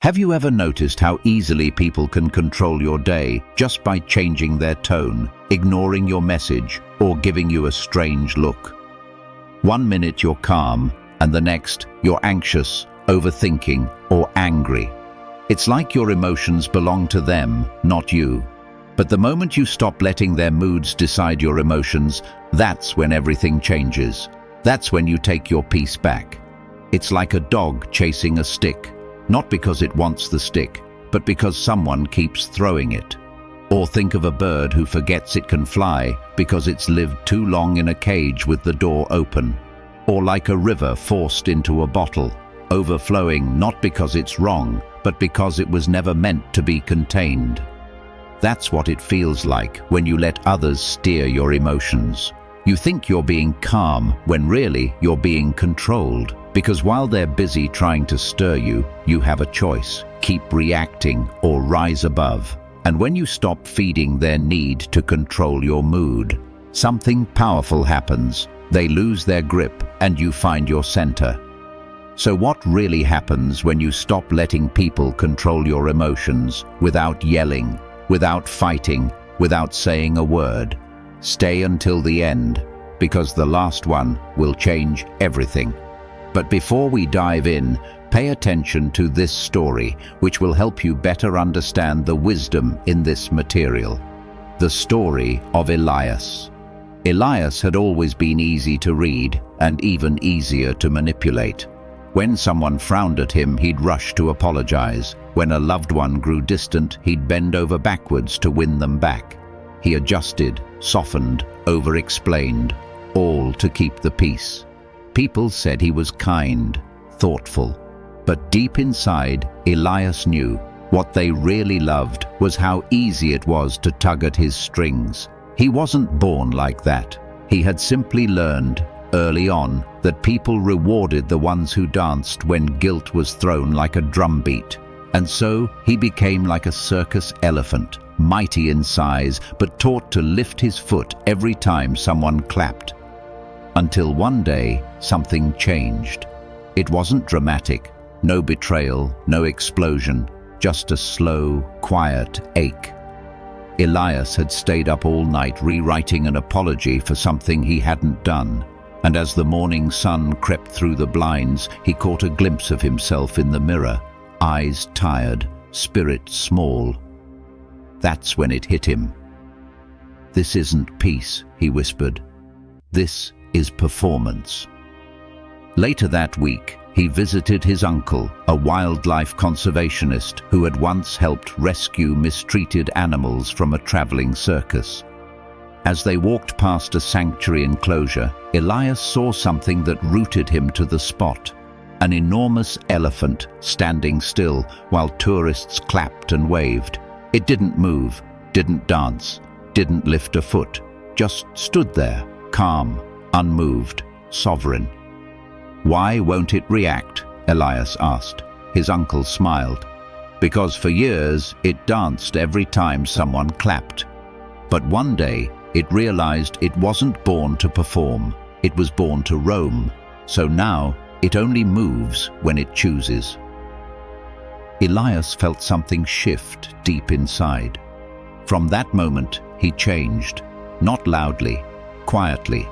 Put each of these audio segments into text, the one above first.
Have you ever noticed how easily people can control your day just by changing their tone, ignoring your message, or giving you a strange look? One minute you're calm, and the next you're anxious, overthinking, or angry. It's like your emotions belong to them, not you. But the moment you stop letting their moods decide your emotions, that's when everything changes. That's when you take your peace back. It's like a dog chasing a stick. Not because it wants the stick, but because someone keeps throwing it. Or think of a bird who forgets it can fly because it's lived too long in a cage with the door open. Or like a river forced into a bottle, overflowing not because it's wrong, but because it was never meant to be contained. That's what it feels like when you let others steer your emotions. You think you're being calm when really you're being controlled. Because while they're busy trying to stir you, you have a choice: keep reacting or rise above. And when you stop feeding their need to control your mood, something powerful happens. They lose their grip and you find your center. So what really happens when you stop letting people control your emotions without yelling, without fighting, without saying a word? Stay until the end, because the last one will change everything. But before we dive in, pay attention to this story, which will help you better understand the wisdom in this material. The story of Elias. Elias had always been easy to read and even easier to manipulate. When someone frowned at him, he'd rush to apologize. When a loved one grew distant, he'd bend over backwards to win them back. He adjusted, softened, over-explained, all to keep the peace. People said he was kind, thoughtful, but deep inside, Elias knew what they really loved was how easy it was to tug at his strings. He wasn't born like that. He had simply learned, early on, that people rewarded the ones who danced when guilt was thrown like a drumbeat. And so he became like a circus elephant, mighty in size, but taught to lift his foot every time someone clapped. Until one day, something changed. It wasn't dramatic, no betrayal, no explosion, just a slow, quiet ache. Elias had stayed up all night rewriting an apology for something he hadn't done, and as the morning sun crept through the blinds, he caught a glimpse of himself in the mirror, eyes tired, spirit small. That's when it hit him. "This isn't peace," he whispered. "This is performance." Later that week, he visited his uncle, a wildlife conservationist who had once helped rescue mistreated animals from a traveling circus. As they walked past a sanctuary enclosure, Elias saw something that rooted him to the spot. An enormous elephant standing still while tourists clapped and waved. It didn't move, didn't dance, didn't lift a foot, just stood there, calm, unmoved, sovereign. "Why won't it react?" Elias asked. His uncle smiled. "Because for years it danced every time someone clapped. But one day it realized it wasn't born to perform, it was born to roam. So now it only moves when it chooses." Elias felt something shift deep inside. From that moment, he changed, not loudly, quietly.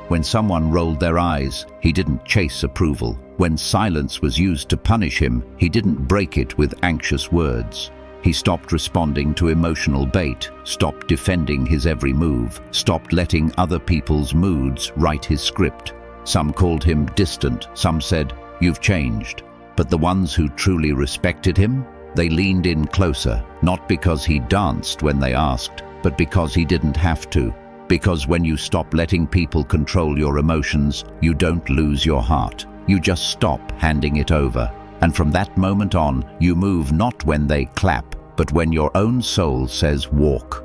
When someone rolled their eyes, he didn't chase approval. When silence was used to punish him, he didn't break it with anxious words. He stopped responding to emotional bait, stopped defending his every move, stopped letting other people's moods write his script. Some called him distant, some said, "You've changed." But the ones who truly respected him, they leaned in closer, not because he danced when they asked, but because he didn't have to. Because when you stop letting people control your emotions, you don't lose your heart. You just stop handing it over. And from that moment on, you move not when they clap, but when your own soul says walk.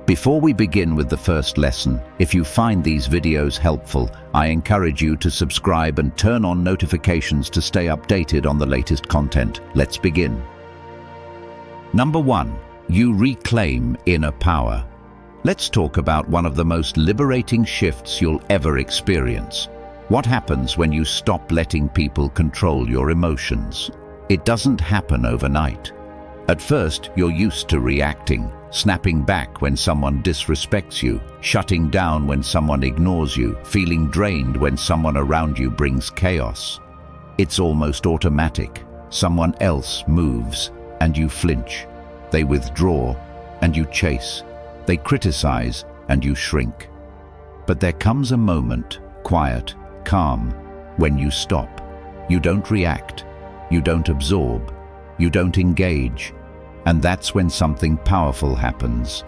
Before we begin with the first lesson, if you find these videos helpful, I encourage you to subscribe and turn on notifications to stay updated on the latest content. Let's begin. Number 1. You reclaim inner power. Let's talk about one of the most liberating shifts you'll ever experience. What happens when you stop letting people control your emotions? It doesn't happen overnight. At first, you're used to reacting, snapping back when someone disrespects you, shutting down when someone ignores you, feeling drained when someone around you brings chaos. It's almost automatic. Someone else moves, and you flinch. They withdraw, and you chase. They criticize, and you shrink. But there comes a moment, quiet, calm, when you stop. You don't react. You don't absorb. You don't engage. And that's when something powerful happens.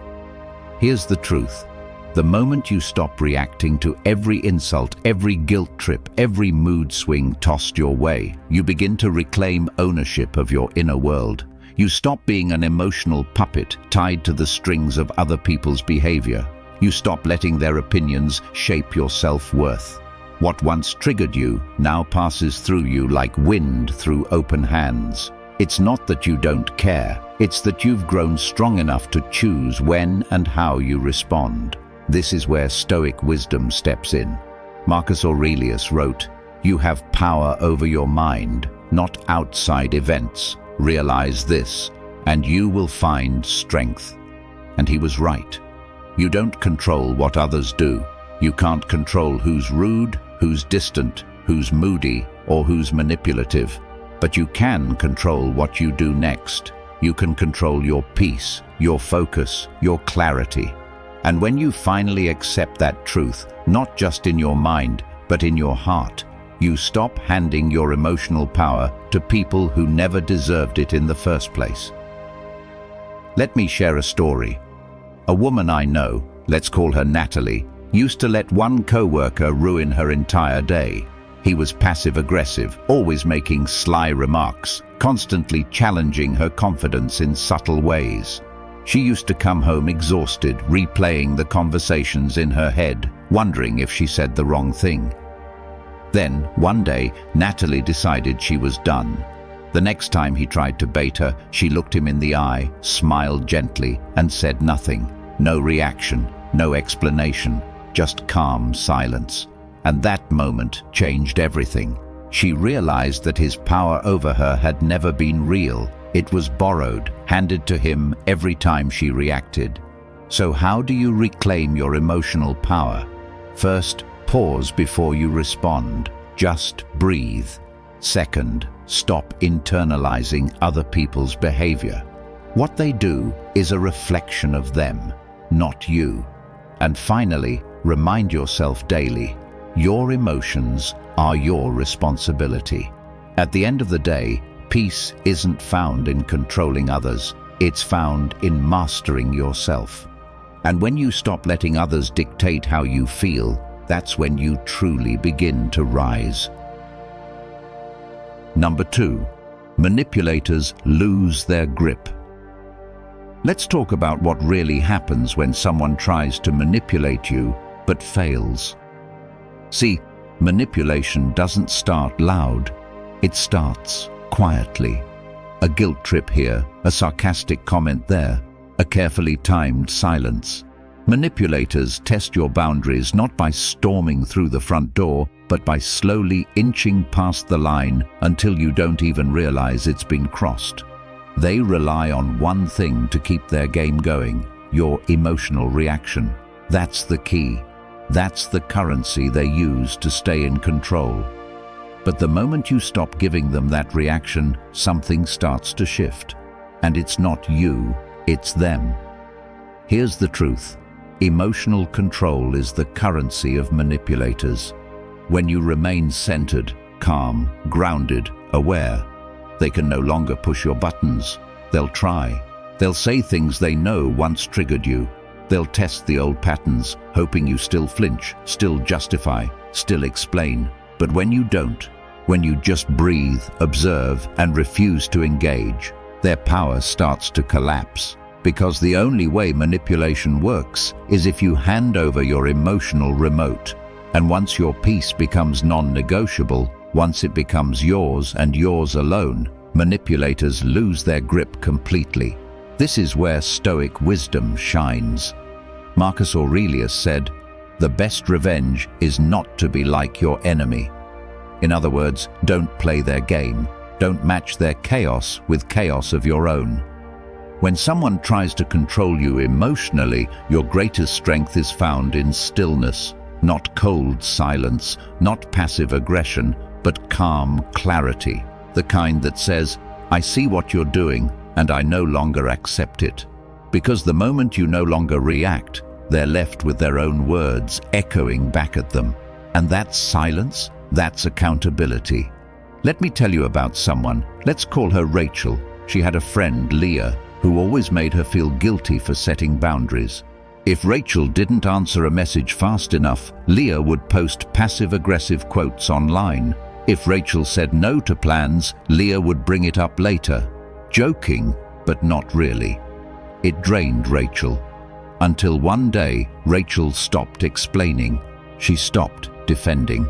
Here's the truth. The moment you stop reacting to every insult, every guilt trip, every mood swing tossed your way, you begin to reclaim ownership of your inner world. You stop being an emotional puppet tied to the strings of other people's behavior. You stop letting their opinions shape your self-worth. What once triggered you now passes through you like wind through open hands. It's not that you don't care, it's that you've grown strong enough to choose when and how you respond. This is where Stoic wisdom steps in. Marcus Aurelius wrote, "You have power over your mind, not outside events. Realize this, and you will find strength." And he was right. You don't control what others do. You can't control who's rude, who's distant, who's moody, or who's manipulative. But you can control what you do next. You can control your peace, your focus, your clarity. And when you finally accept that truth, not just in your mind, but in your heart, you stop handing your emotional power to people who never deserved it in the first place. Let me share a story. A woman I know, let's call her Natalie, used to let one co-worker ruin her entire day. He was passive-aggressive, always making sly remarks, constantly challenging her confidence in subtle ways. She used to come home exhausted, replaying the conversations in her head, wondering if she said the wrong thing. Then, one day, Natalie decided she was done. The next time he tried to bait her, she looked him in the eye, smiled gently, and said nothing. No reaction, no explanation, just calm silence. And that moment changed everything. She realized that his power over her had never been real. It was borrowed, handed to him every time she reacted. So how do you reclaim your emotional power? First, pause before you respond. Just breathe. Second, stop internalizing other people's behavior. What they do is a reflection of them, not you. And finally, remind yourself daily, your emotions are your responsibility. At the end of the day, peace isn't found in controlling others. It's found in mastering yourself. And when you stop letting others dictate how you feel, that's when you truly begin to rise. Number 2, manipulators lose their grip. Let's talk about what really happens when someone tries to manipulate you but fails. See, manipulation doesn't start loud. It starts quietly. A guilt trip here, a sarcastic comment there, a carefully timed silence. Manipulators test your boundaries not by storming through the front door, but by slowly inching past the line until you don't even realize it's been crossed. They rely on one thing to keep their game going, your emotional reaction. That's the key. That's the currency they use to stay in control. But the moment you stop giving them that reaction, something starts to shift. And it's not you, it's them. Here's the truth. Emotional control is the currency of manipulators. When you remain centered, calm, grounded, aware, they can no longer push your buttons. They'll try. They'll say things they know once triggered you. They'll test the old patterns, hoping you still flinch, still justify, still explain. But when you don't, when you just breathe, observe, and refuse to engage, their power starts to collapse. Because the only way manipulation works is if you hand over your emotional remote. And once your peace becomes non-negotiable, once it becomes yours and yours alone, manipulators lose their grip completely. This is where Stoic wisdom shines. Marcus Aurelius said, "The best revenge is not to be like your enemy." In other words, don't play their game. Don't match their chaos with chaos of your own. When someone tries to control you emotionally, your greatest strength is found in stillness, not cold silence, not passive aggression, but calm clarity, the kind that says, I see what you're doing and I no longer accept it. Because the moment you no longer react, they're left with their own words echoing back at them. And that's silence, that's accountability. Let me tell you about someone. Let's call her Rachel. She had a friend, Leah, who always made her feel guilty for setting boundaries. If Rachel didn't answer a message fast enough, Leah would post passive-aggressive quotes online. If Rachel said no to plans, Leah would bring it up later, joking, but not really. It drained Rachel. Until one day, Rachel stopped explaining. She stopped defending.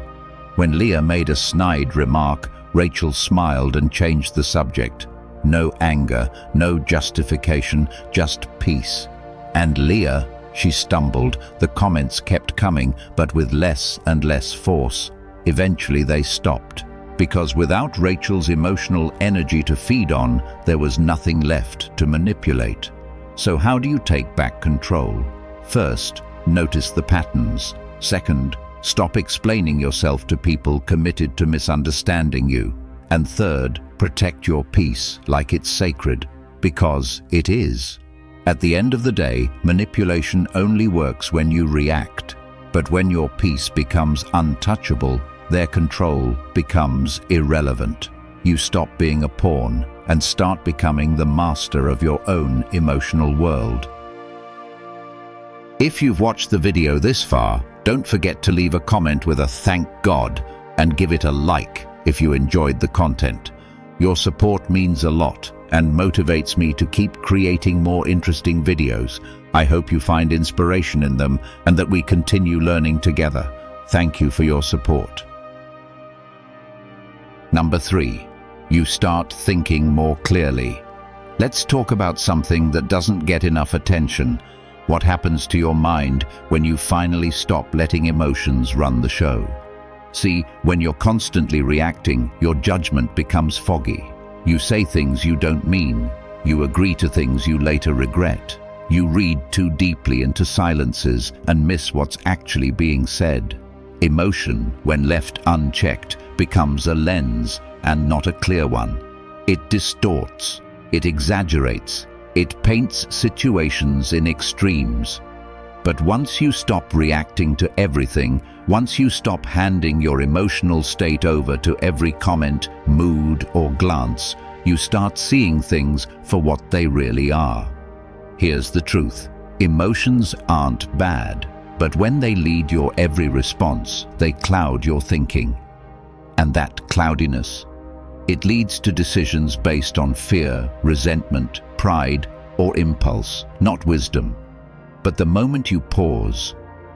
When Leah made a snide remark, Rachel smiled and changed the subject. No anger, no justification, just peace. And Leah, she stumbled. The comments kept coming, but with less and less force. Eventually they stopped, because without Rachel's emotional energy to feed on, there was nothing left to manipulate. So how do you take back control? First, notice the patterns. Second, stop explaining yourself to people committed to misunderstanding you. And third, protect your peace like it's sacred, because it is. At the end of the day, manipulation only works when you react. But when your peace becomes untouchable, their control becomes irrelevant. You stop being a pawn and start becoming the master of your own emotional world. If you've watched the video this far, don't forget to leave a comment with a thank God and give it a like if you enjoyed the content. Your support means a lot and motivates me to keep creating more interesting videos. I hope you find inspiration in them and that we continue learning together. Thank you for your support. Number 3. You start thinking more clearly. Let's talk about something that doesn't get enough attention. What happens to your mind when you finally stop letting emotions run the show? See, when you're constantly reacting, your judgment becomes foggy. You say things you don't mean. You agree to things you later regret. You read too deeply into silences and miss what's actually being said. Emotion, when left unchecked, becomes a lens and not a clear one. It distorts, it exaggerates, it paints situations in extremes. But once you stop reacting to everything, once you stop handing your emotional state over to every comment, mood, or glance, you start seeing things for what they really are. Here's the truth. Emotions aren't bad, but when they lead your every response, they cloud your thinking. And that cloudiness, it leads to decisions based on fear, resentment, pride, or impulse, not wisdom. But the moment you pause,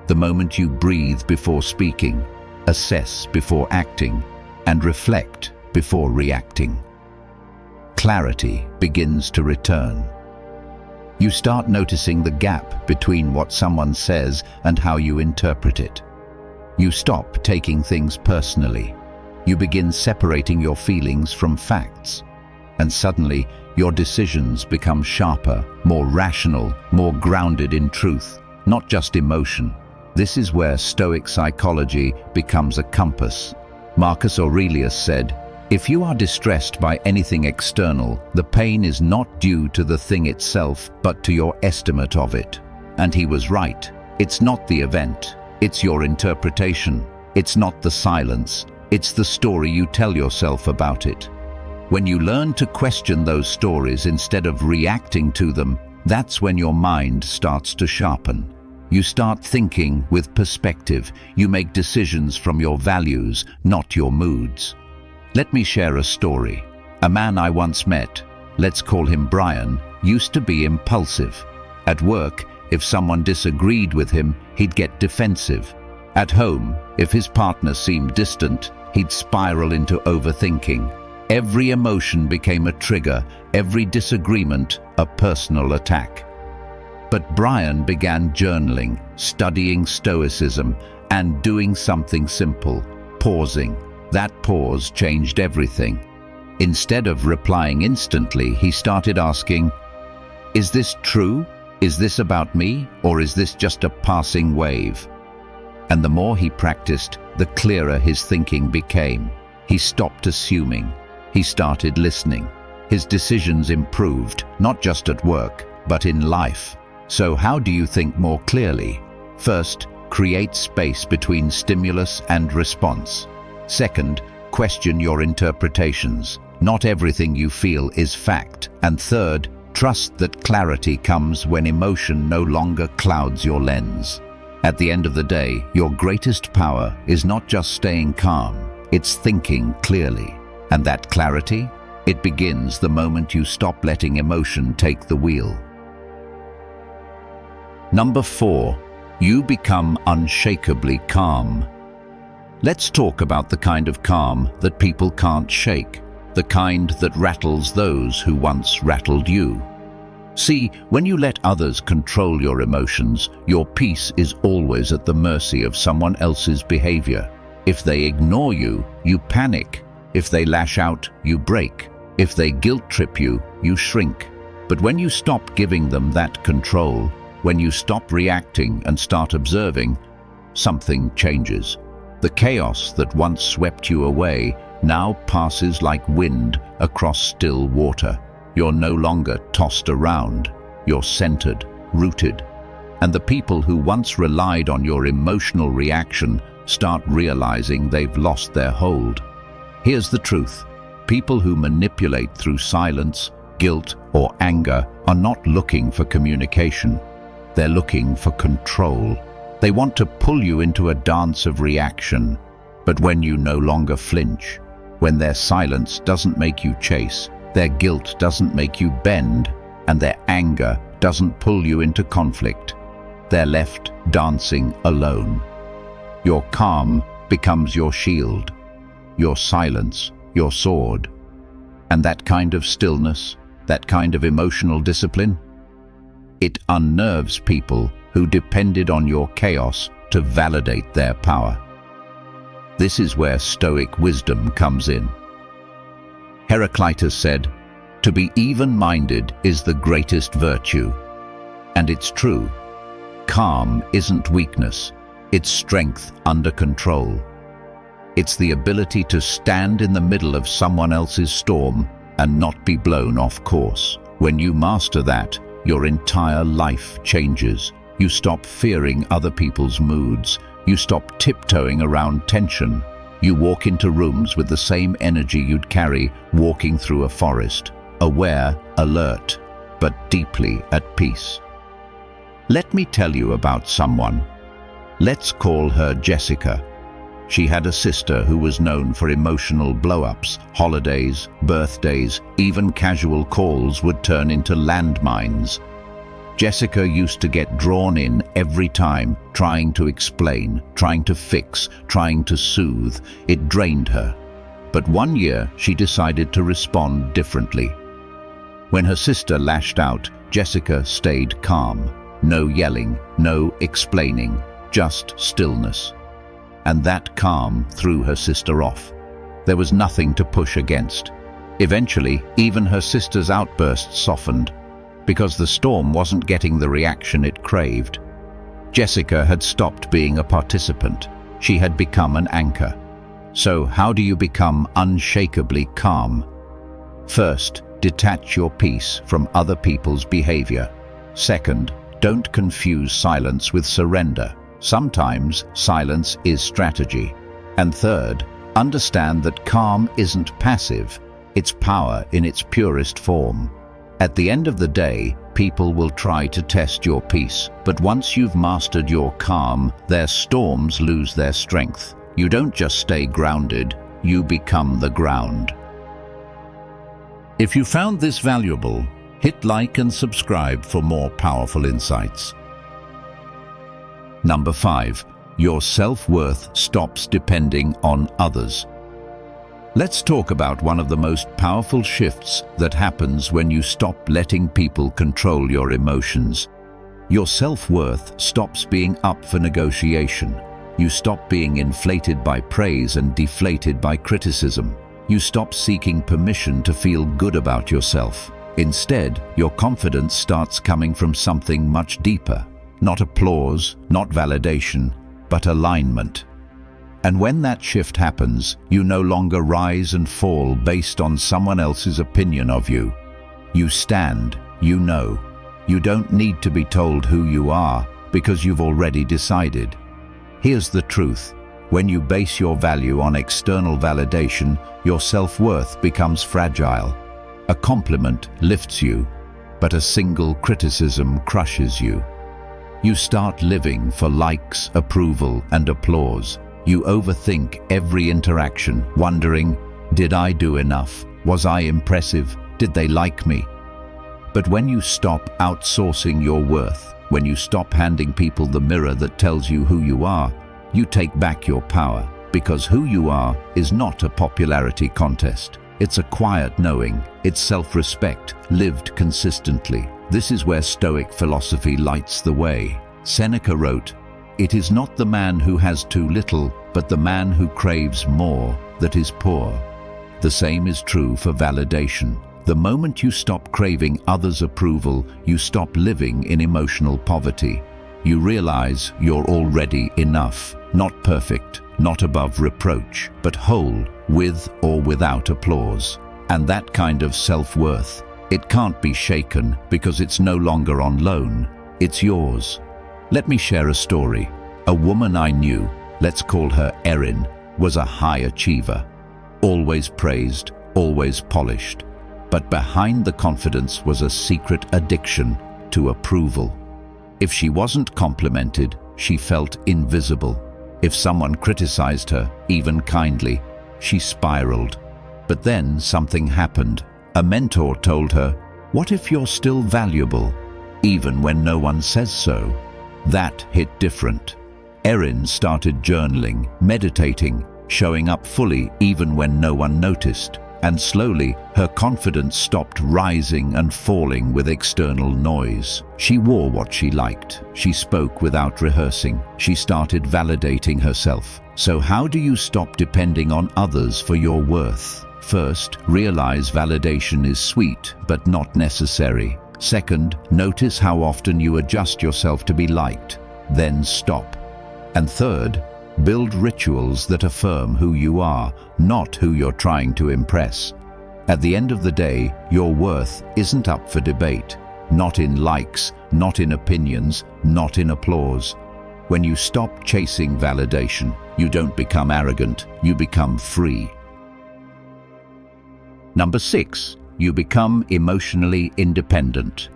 the moment you breathe before speaking, assess before acting, and reflect before reacting, clarity begins to return. You start noticing the gap between what someone says and how you interpret it. You stop taking things personally. You begin separating your feelings from facts. And suddenly, your decisions become sharper, more rational, more grounded in truth, not just emotion. This is where Stoic psychology becomes a compass. Marcus Aurelius said, "If you are distressed by anything external, the pain is not due to the thing itself, but to your estimate of it." And he was right. It's not the event. It's your interpretation. It's not the silence. It's the story you tell yourself about it. When you learn to question those stories instead of reacting to them, that's when your mind starts to sharpen. You start thinking with perspective. You make decisions from your values, not your moods. Let me share a story. A man I once met, let's call him Brian, used to be impulsive. At work, if someone disagreed with him, he'd get defensive. At home, if his partner seemed distant, he'd spiral into overthinking. Every emotion became a trigger, every disagreement a personal attack. But Brian began journaling, studying Stoicism, and doing something simple, pausing. That pause changed everything. Instead of replying instantly, he started asking, "Is this true? Is this about me? Or is this just a passing wave?" And the more he practiced, the clearer his thinking became. He stopped assuming. He started listening. His decisions improved, not just at work, but in life. So how do you think more clearly? First, create space between stimulus and response. Second, question your interpretations. Not everything you feel is fact. And third, trust that clarity comes when emotion no longer clouds your lens. At the end of the day, your greatest power is not just staying calm, it's thinking clearly. And that clarity, it begins the moment you stop letting emotion take the wheel. Number 4, you become unshakably calm. Let's talk about the kind of calm that people can't shake, the kind that rattles those who once rattled you. See, when you let others control your emotions, your peace is always at the mercy of someone else's behavior. If they ignore you, you panic. If they lash out, you break. If they guilt trip you, you shrink. But when you stop giving them that control, when you stop reacting and start observing, something changes. The chaos that once swept you away now passes like wind across still water. You're no longer tossed around. You're centered, rooted. And the people who once relied on your emotional reaction start realizing they've lost their hold. Here's the truth. People who manipulate through silence, guilt, or anger are not looking for communication. They're looking for control. They want to pull you into a dance of reaction. But when you no longer flinch, when their silence doesn't make you chase, their guilt doesn't make you bend, and their anger doesn't pull you into conflict, they're left dancing alone. Your calm becomes your shield, your silence your sword. And that kind of stillness, that kind of emotional discipline, it unnerves people who depended on your chaos to validate their power. This is where Stoic wisdom comes in. Heraclitus said, "To be even-minded is the greatest virtue." And it's true. Calm isn't weakness, it's strength under control. It's the ability to stand in the middle of someone else's storm and not be blown off course. When you master that, your entire life changes. You stop fearing other people's moods. You stop tiptoeing around tension. You walk into rooms with the same energy you'd carry walking through a forest, aware, alert, but deeply at peace. Let me tell you about someone. Let's call her Jessica. She had a sister who was known for emotional blow-ups. Holidays, birthdays, even casual calls would turn into landmines. Jessica used to get drawn in every time, trying to explain, trying to fix, trying to soothe. It drained her. But one year, she decided to respond differently. When her sister lashed out, Jessica stayed calm. No yelling, no explaining, just stillness. And that calm threw her sister off. There was nothing to push against. Eventually, even her sister's outbursts softened, because the storm wasn't getting the reaction it craved. Jessica had stopped being a participant. She had become an anchor. So how do you become unshakably calm? First, detach your peace from other people's behavior. Second, don't confuse silence with surrender. Sometimes silence is strategy. And third, understand that calm isn't passive. It's power in its purest form. At the end of the day, people will try to test your peace, but once you've mastered your calm, their storms lose their strength. You don't just stay grounded, you become the ground. If you found this valuable, hit like and subscribe for more powerful insights. Number 5, your self-worth stops depending on others. Let's talk about one of the most powerful shifts that happens when you stop letting people control your emotions. Your self-worth stops being up for negotiation. You stop being inflated by praise and deflated by criticism. You stop seeking permission to feel good about yourself. Instead, your confidence starts coming from something much deeper. Not applause, not validation, but alignment. And when that shift happens, you no longer rise and fall based on someone else's opinion of you. You stand, you know. You don't need to be told who you are because you've already decided. Here's the truth. When you base your value on external validation, your self-worth becomes fragile. A compliment lifts you, but a single criticism crushes you. You start living for likes, approval, and applause. You overthink every interaction, wondering, did I do enough? Was I impressive? Did they like me? But when you stop outsourcing your worth, when you stop handing people the mirror that tells you who you are, you take back your power, because who you are is not a popularity contest. It's a quiet knowing, it's self-respect, lived consistently. This is where Stoic philosophy lights the way. Seneca wrote, "It is not the man who has too little, but the man who craves more that is poor." The same is true for validation. The moment you stop craving others' approval, you stop living in emotional poverty. You realize you're already enough, not perfect, not above reproach, but whole, with or without applause. And that kind of self-worth, it can't be shaken because it's no longer on loan. It's yours. Let me share a story. A woman I knew, let's call her Erin, was a high achiever. Always praised, always polished. But behind the confidence was a secret addiction to approval. If she wasn't complimented, she felt invisible. If someone criticized her, even kindly, she spiraled. But then something happened. A mentor told her, "What if you're still valuable, even when no one says so?" That hit different. Erin started journaling, meditating, showing up fully even when no one noticed. And slowly, her confidence stopped rising and falling with external noise. She wore what she liked. She spoke without rehearsing. She started validating herself. So how do you stop depending on others for your worth? First, realize validation is sweet, but not necessary. Second, notice how often you adjust yourself to be liked. Then stop. And third, build rituals that affirm who you are, not who you're trying to impress. At the end of the day, your worth isn't up for debate. Not in likes, not in opinions, not in applause. When you stop chasing validation, you don't become arrogant, you become free. Number 6, you become emotionally independent.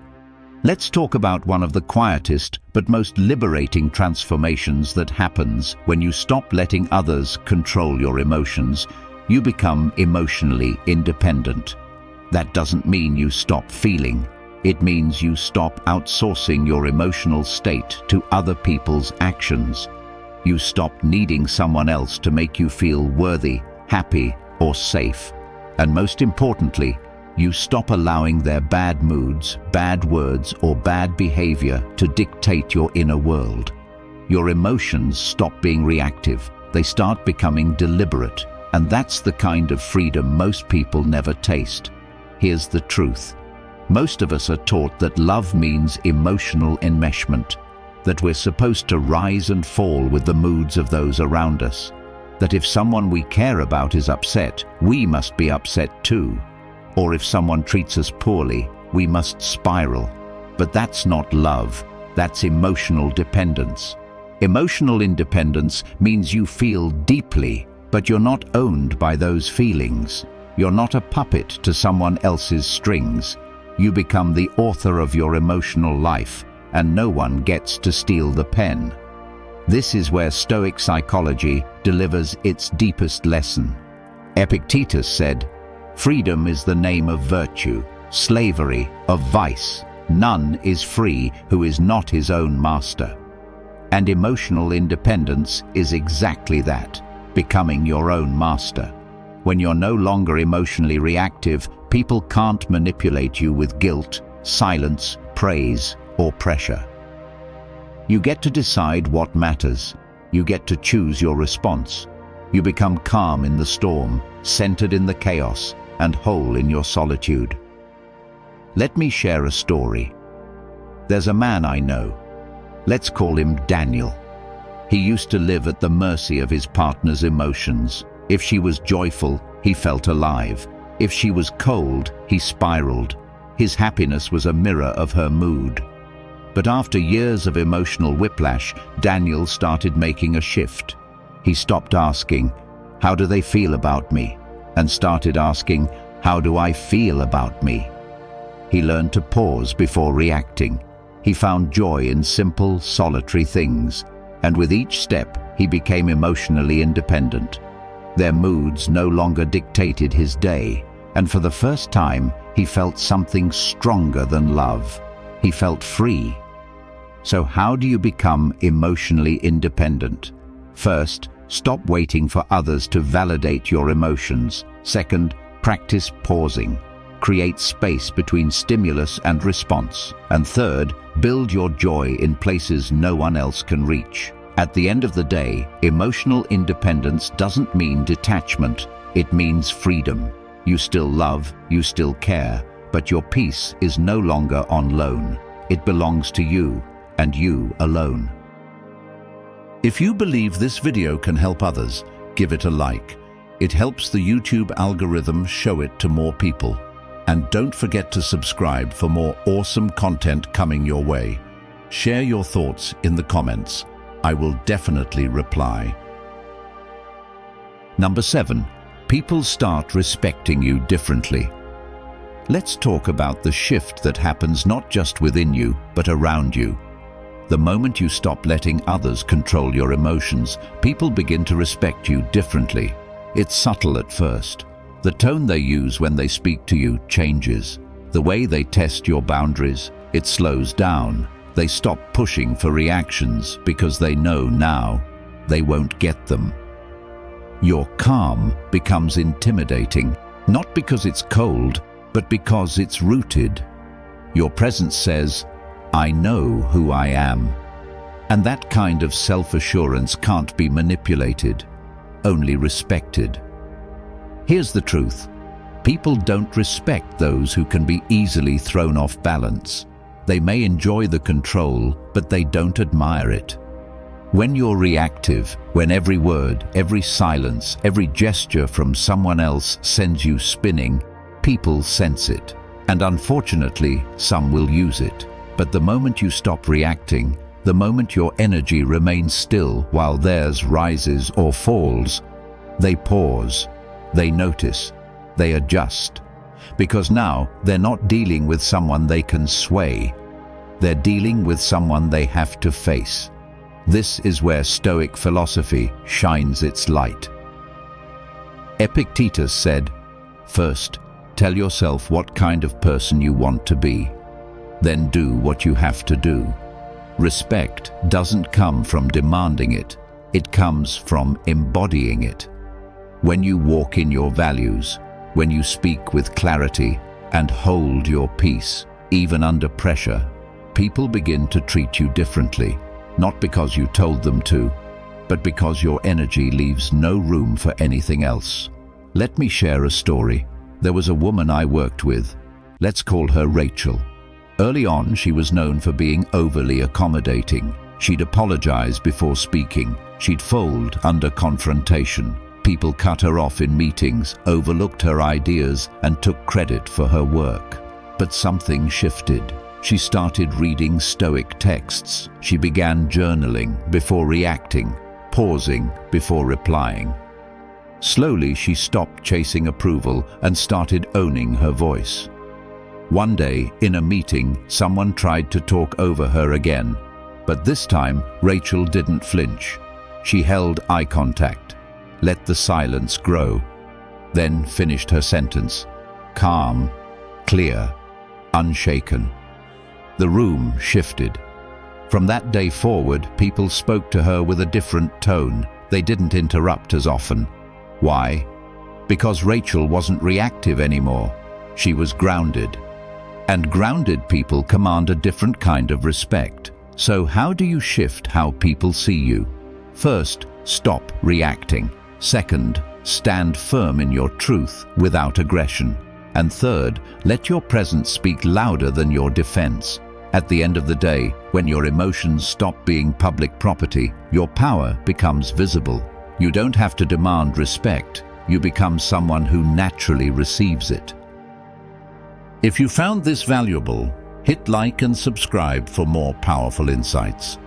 Let's talk about one of the quietest but most liberating transformations that happens when you stop letting others control your emotions. You become emotionally independent. That doesn't mean you stop feeling. It means you stop outsourcing your emotional state to other people's actions. You stop needing someone else to make you feel worthy, happy, or safe. And most importantly, you stop allowing their bad moods, bad words, or bad behavior to dictate your inner world. Your emotions stop being reactive. They start becoming deliberate. And that's the kind of freedom most people never taste. Here's the truth. Most of us are taught that love means emotional enmeshment, that we're supposed to rise and fall with the moods of those around us, that if someone we care about is upset, we must be upset too. Or if someone treats us poorly, we must spiral. But that's not love, that's emotional dependence. Emotional independence means you feel deeply, but you're not owned by those feelings. You're not a puppet to someone else's strings. You become the author of your emotional life, and no one gets to steal the pen. This is where Stoic psychology delivers its deepest lesson. Epictetus said, "Freedom is the name of virtue, slavery of vice. None is free who is not his own master." And emotional independence is exactly that, becoming your own master. When you're no longer emotionally reactive, people can't manipulate you with guilt, silence, praise, or pressure. You get to decide what matters. You get to choose your response. You become calm in the storm, centered in the chaos and whole in your solitude. Let me share a story. There's a man I know. Let's call him Daniel. He used to live at the mercy of his partner's emotions. If she was joyful, he felt alive. If she was cold, he spiraled. His happiness was a mirror of her mood. But after years of emotional whiplash, Daniel started making a shift. He stopped asking, "How do they feel about me?" and started asking, "How do I feel about me?" He learned to pause before reacting. He found joy in simple, solitary things, and with each step, he became emotionally independent. Their moods no longer dictated his day, and for the first time, he felt something stronger than love. He felt free. So how do you become emotionally independent? First, stop waiting for others to validate your emotions. Second, practice pausing. Create space between stimulus and response. And third, build your joy in places no one else can reach. At the end of the day, emotional independence doesn't mean detachment. It means freedom. You still love, you still care, but your peace is no longer on loan. It belongs to you, and you alone. If you believe this video can help others, give it a like. It helps the YouTube algorithm show it to more people. And don't forget to subscribe for more awesome content coming your way. Share your thoughts in the comments. I will definitely reply. Number 7. People start respecting you differently. Let's talk about the shift that happens not just within you, but around you. The moment you stop letting others control your emotions, people begin to respect you differently. It's subtle at first. The tone they use when they speak to you changes. The way they test your boundaries, it slows down. They stop pushing for reactions because they know now they won't get them. Your calm becomes intimidating, not because it's cold, but because it's rooted. Your presence says, "I know who I am." And that kind of self-assurance can't be manipulated, only respected. Here's the truth. People don't respect those who can be easily thrown off balance. They may enjoy the control, but they don't admire it. When you're reactive, when every word, every silence, every gesture from someone else sends you spinning, people sense it. And unfortunately, some will use it. But the moment you stop reacting, the moment your energy remains still while theirs rises or falls, they pause. They notice, they adjust, because now they're not dealing with someone they can sway. They're dealing with someone they have to face. This is where Stoic philosophy shines its light. Epictetus said, "First, tell yourself what kind of person you want to be. Then do what you have to do." Respect doesn't come from demanding it. It comes from embodying it. When you walk in your values, when you speak with clarity and hold your peace, even under pressure, people begin to treat you differently, not because you told them to, but because your energy leaves no room for anything else. Let me share a story. There was a woman I worked with. Let's call her Rachel. Early on, she was known for being overly accommodating. She'd apologize before speaking. She'd fold under confrontation. People cut her off in meetings, overlooked her ideas, and took credit for her work. But something shifted. She started reading Stoic texts. She began journaling before reacting, pausing before replying. Slowly, she stopped chasing approval and started owning her voice. One day, in a meeting, someone tried to talk over her again. But this time, Rachel didn't flinch. She held eye contact, let the silence grow, then finished her sentence, calm, clear, unshaken. The room shifted. From that day forward, people spoke to her with a different tone. They didn't interrupt as often. Why? Because Rachel wasn't reactive anymore. She was grounded. And grounded people command a different kind of respect. So how do you shift how people see you? First, stop reacting. Second, stand firm in your truth without aggression. And third, let your presence speak louder than your defense. At the end of the day, when your emotions stop being public property, your power becomes visible. You don't have to demand respect. You become someone who naturally receives it. If you found this valuable, hit like and subscribe for more powerful insights.